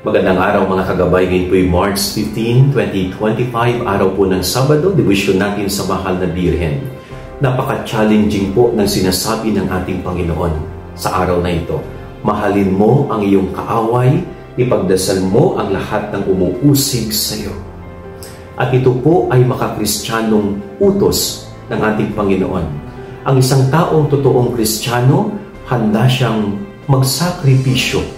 Magandang araw mga kagabay. Ngayon po ay March 15, 2025, araw po ng Sabado, devotion natin sa mahal na Birhen. Napaka-challenging po ng sinasabi ng ating Panginoon sa araw na ito. Mahalin mo ang iyong kaaway, ipagdasal mo ang lahat ng umuusig sa iyo. At ito po ay makakristyanong utos ng ating Panginoon. Ang isang taong totoong Kristiyano, handa siyang magsakripisyo.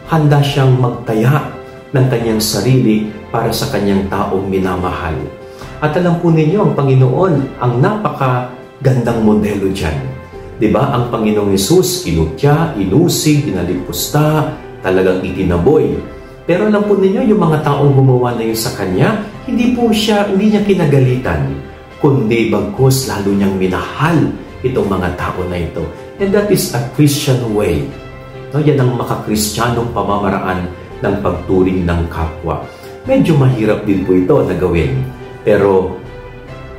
Handa siyang magtaya ng kanyang sarili para sa kanyang taong minamahal. At alam po ninyo, ang Panginoon, ang napakagandang modelo dyan. Diba? Ang Panginoong Hesus, kinutya, inusig, inalipusta, talagang itinaboy. Pero alam po ninyo, yung mga taong gumawa na yun sa kanya, hindi niya kinagalitan, kundi bagkus lalo niyang minahal itong mga tao na ito. And that is a Christian way. No, yan ang makakristyanong pamamaraan ng pagturing ng kapwa. Medyo mahirap din po ito na gawin. Pero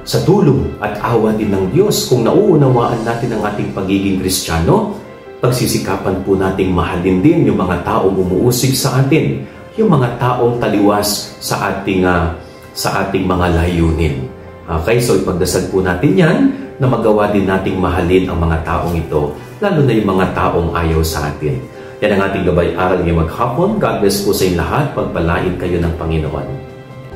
sa tulong at awa din ng Diyos, kung nauunawaan natin ang ating pagiging Kristiyano, pagsisikapan po nating mahalin din yung mga taong umuusig sa atin, yung mga taong taliwas sa ating mga layunin. Okay, so ipagdasal po natin yan na magawa din nating mahalin ang mga taong ito, lalo na yung mga taong ayaw sa atin. Yan ang ating gabay aral ngayong maghapon. God bless po sa inyo lahat. Pagpalain kayo ng Panginoon.